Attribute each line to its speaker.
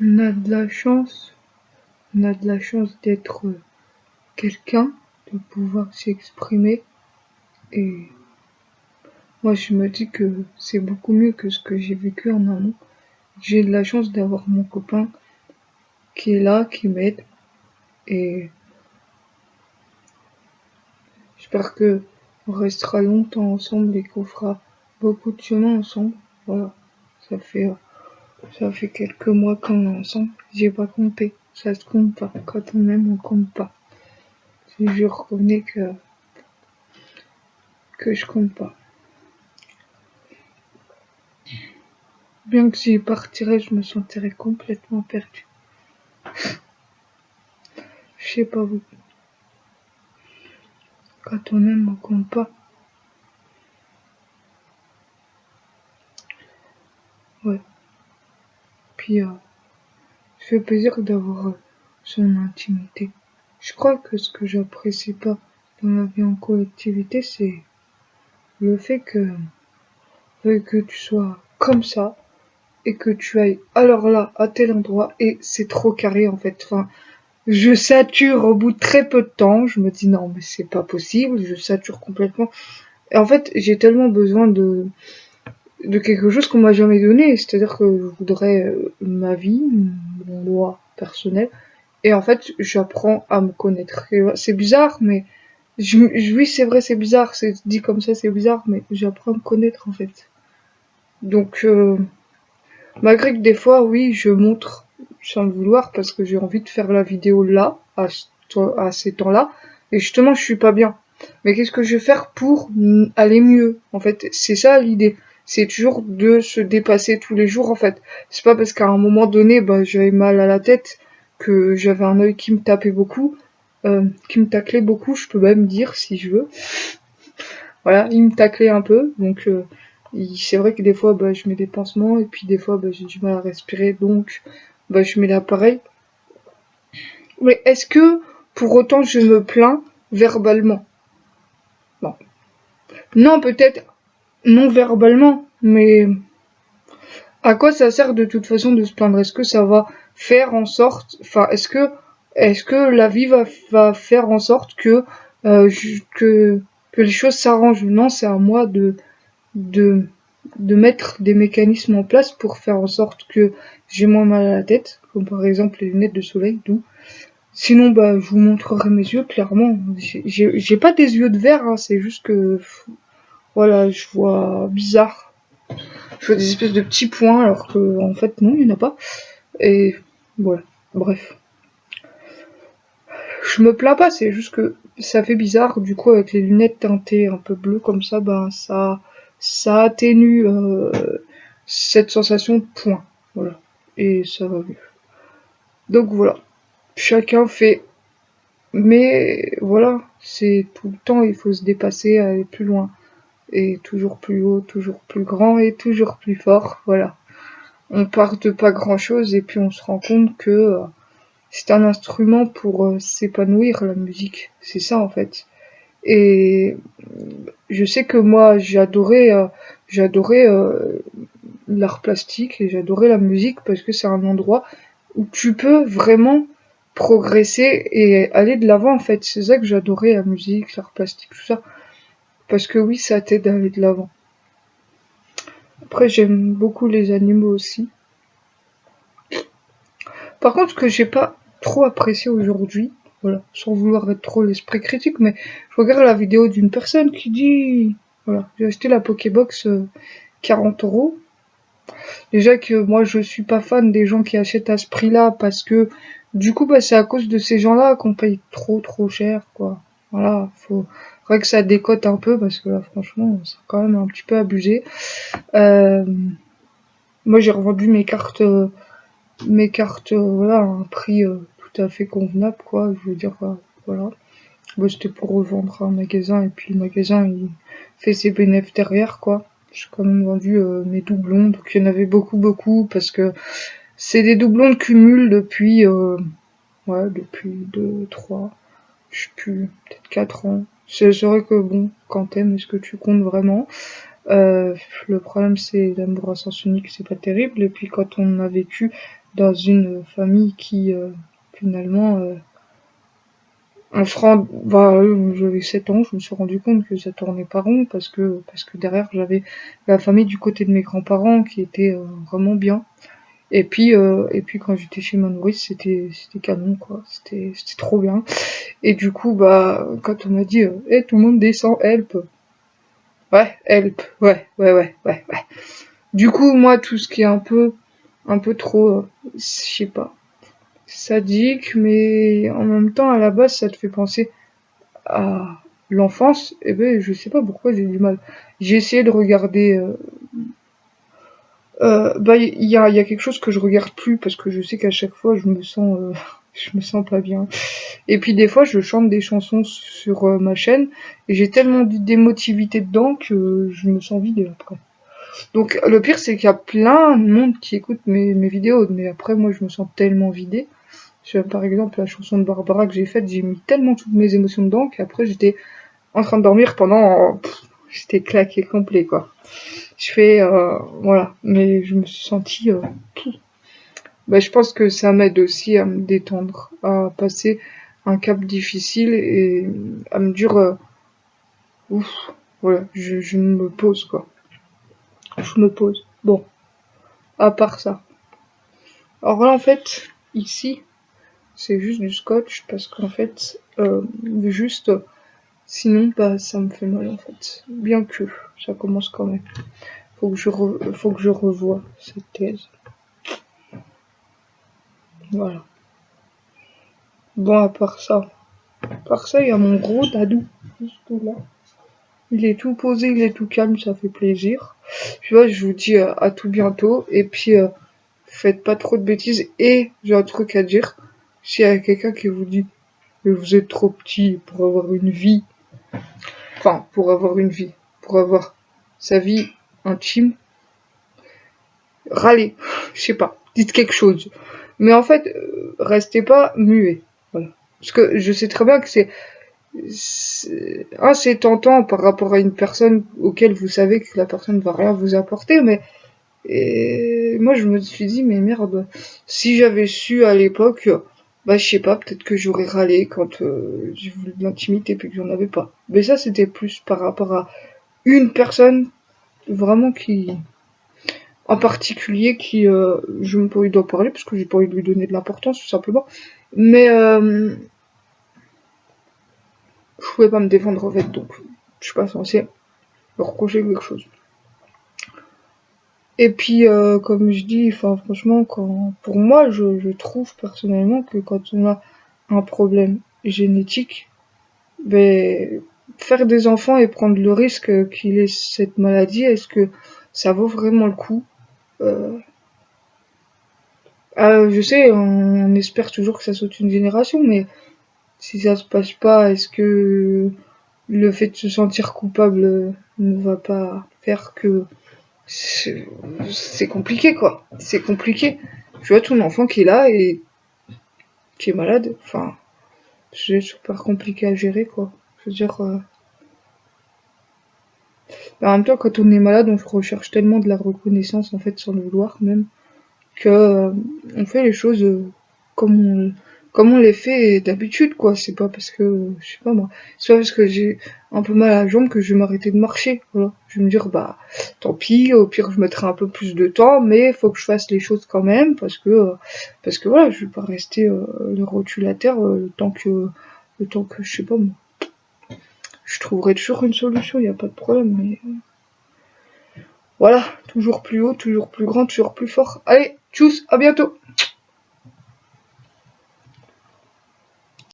Speaker 1: On a de la chance, on a de la chance d'être quelqu'un, de pouvoir s'exprimer. Et moi, je me dis que c'est beaucoup mieux que ce que j'ai vécu en amont. J'ai de la chance d'avoir mon copain qui est là, qui m'aide. Et j'espère que on restera longtemps ensemble et qu'on fera beaucoup de chemin ensemble. Voilà. Ça fait, ça fait quelques mois qu'on est ensemble. J'ai pas compté. Ça se compte pas. Quand on aime, on compte pas. Je reconnais que je compte pas. Bien que si je partirais, je me sentirais complètement perdue. Je sais pas vous. Quand on aime, on compte pas. Ouais. Puis, ça fait plaisir d'avoir son intimité. Je crois que ce que j'apprécie pas dans la vie en collectivité, c'est le fait que tu sois comme ça et que tu ailles alors là, à tel endroit, et c'est trop carré en fait. Enfin, je sature au bout de très peu de temps. Je me dis non, mais c'est pas possible, je sature complètement. Et en fait, j'ai tellement besoin de quelque chose qu'on m'a jamais donné. C'est-à-dire que je voudrais ma vie, mon loi personnel. Et en fait, j'apprends à me connaître. C'est bizarre, mais oui, c'est vrai, c'est bizarre. C'est dit comme ça, c'est bizarre, mais j'apprends à me connaître en fait. Donc, malgré que des fois, oui, je montre sans le vouloir parce que j'ai envie de faire la vidéo là, à ces temps-là. Et justement, je suis pas bien. Mais qu'est-ce que je vais faire pour aller mieux? En fait, c'est ça l'idée. C'est toujours de se dépasser tous les jours, en fait. C'est pas parce qu'à un moment donné, bah, j'avais mal à la tête, que j'avais un œil qui me tapait beaucoup, qui me taclait beaucoup, je peux même dire, si je veux. Voilà, il me taclait un peu, donc c'est vrai que des fois, bah, je mets des pansements, et puis des fois, bah, j'ai du mal à respirer, donc bah, je mets l'appareil. Mais est-ce que, pour autant, je me plains verbalement? Non. Non, peut-être non verbalement, mais à quoi ça sert de toute façon de se plaindre? Est-ce que ça va faire en sorte, enfin, est-ce que la vie va faire en sorte que les choses s'arrangent? Non, c'est à moi de, de mettre des mécanismes en place pour faire en sorte que j'ai moins mal à la tête, comme par exemple les lunettes de soleil, d'où. Sinon, bah, je vous montrerai mes yeux, clairement. J'ai pas des yeux de verre, hein, c'est juste que, voilà, je vois bizarre. Je vois des espèces de petits points, alors que, en fait, non, il y en a pas. Et, voilà. Bref. Je me plains pas, c'est juste que ça fait bizarre, du coup, avec les lunettes teintées un peu bleues comme ça, ben, ça atténue, cette sensation de point. Voilà. Et ça va mieux. Donc voilà. Chacun fait. Mais voilà, c'est tout le temps, il faut se dépasser, aller plus loin. Et toujours plus haut, toujours plus grand et toujours plus fort. Voilà. On part de pas grand chose et puis on se rend compte que c'est un instrument pour s'épanouir, la musique. C'est ça en fait. Et je sais que moi j'adorais l'art plastique et j'adorais la musique parce que c'est un endroit où tu peux vraiment progresser et aller de l'avant en fait. C'est ça que j'adorais, la musique, l'art plastique, tout ça. Parce que oui, ça t'aide à aller de l'avant. Après, j'aime beaucoup les animaux aussi. Par contre, ce que j'ai pas trop apprécié aujourd'hui, voilà, sans vouloir être trop l'esprit critique, mais je regarde la vidéo d'une personne qui dit, voilà, j'ai acheté la Pokébox 40 €. Déjà que moi je suis pas fan des gens qui achètent à ce prix-là parce que du coup bah c'est à cause de ces gens-là qu'on paye trop cher quoi. Voilà, faudrait que ça décote un peu parce que là franchement c'est quand même un petit peu abusé. Euh, Moi j'ai revendu mes cartes voilà à un prix tout à fait convenable quoi. Je veux dire voilà. Bah, c'était pour revendre à un magasin et puis le magasin il fait ses bénéfices derrière quoi. J'ai quand même vendu mes doublons, donc il y en avait beaucoup parce que c'est des doublons de cumul depuis ouais depuis 2, 3, je sais plus, peut-être 4 ans. C'est vrai que bon, quand t'aimes, est-ce que tu comptes vraiment? Le problème c'est l'amour à sens unique, c'est pas terrible. Et puis quand on a vécu dans une famille qui, finalement, on se rend, bah, j'avais 7 ans, je me suis rendu compte que ça tournait pas rond parce que derrière j'avais la famille du côté de mes grands-parents qui était vraiment bien. Et puis quand j'étais chez ma nourrice, c'était canon quoi, c'était trop bien. Et du coup bah quand on m'a dit, tout le monde descend, help, ouais, help, ouais. Du coup moi tout ce qui est un peu trop, je sais pas, sadique, mais en même temps à la base ça te fait penser à l'enfance, et ben je sais pas pourquoi j'ai du mal. J'ai essayé de regarder, bah il y a quelque chose que je regarde plus parce que je sais qu'à chaque fois je me sens, je me sens pas bien. Et puis des fois je chante des chansons sur ma chaîne et j'ai tellement d'émotivité dedans que je me sens vide après. Donc le pire c'est qu'il y a plein de monde qui écoute mes vidéos, mais après moi je me sens tellement vidée. Par exemple la chanson de Barbara que j'ai faite, j'ai mis tellement toutes mes émotions dedans qu'après j'étais en train de dormir pendant, j'étais claqué complet quoi. Je fais, voilà, mais je me suis sentie, bah, je pense que ça m'aide aussi à me détendre, à passer un cap difficile et à me dire, ouf, voilà, je me pose quoi. Je me pose. Bon, à part ça. Alors là en fait, ici, c'est juste du scotch parce qu'en fait, juste, sinon bah ça me fait mal en fait. Bien que ça commence quand même. Faut que je revoie cette thèse. Voilà. Bon, à part ça, il y a mon gros dadou, juste là. Il est tout posé, il est tout calme, ça fait plaisir. Tu vois, je vous dis à tout bientôt. Et puis, faites pas trop de bêtises. Et j'ai un truc à dire. S'il y a quelqu'un qui vous dit que vous êtes trop petit pour avoir une vie, enfin, pour avoir sa vie intime, râlez. Je sais pas, dites quelque chose. Mais en fait, restez pas muet. Voilà. Parce que je sais très bien que c'est tentant par rapport à une personne auquel vous savez que la personne va rien vous apporter, mais et moi je me suis dit mais merde, si j'avais su à l'époque, bah je sais pas, peut-être que j'aurais râlé quand j'ai voulu de l'intimité puis que j'en avais pas. Mais ça c'était plus par rapport à une personne vraiment qui en particulier qui je me pas envie d'en parler parce que j'ai pas envie de lui donner de l'importance tout simplement. Mais je pouvais pas me défendre en fait, donc je suis pas censée leur reprocher quelque chose. Et puis, comme je dis, enfin, franchement, pour moi, je trouve personnellement que quand on a un problème génétique, ben, faire des enfants et prendre le risque qu'il ait cette maladie, est-ce que ça vaut vraiment le coup? Euh, je sais, on espère toujours que ça saute une génération, mais si ça se passe pas, est-ce que le fait de se sentir coupable ne va pas faire que c'est c'est compliqué quoi. C'est compliqué. Tu vois ton enfant qui est là et qui est malade. Enfin, c'est super compliqué à gérer quoi. Je veux dire, en même temps quand on est malade, on recherche tellement de la reconnaissance en fait sans le vouloir même que on fait les choses comme on comme on les fait d'habitude quoi. C'est pas parce que je sais pas moi, c'est pas parce que j'ai un peu mal à la jambe que je vais m'arrêter de marcher. Voilà, je vais me dire bah tant pis, au pire je mettrai un peu plus de temps, mais faut que je fasse les choses quand même parce que voilà, je vais pas rester le rotulateur le temps que je sais pas moi. Je trouverai toujours une solution, y a pas de problème, mais voilà, toujours plus haut, toujours plus grand, toujours plus fort. Allez, tchuss, à bientôt.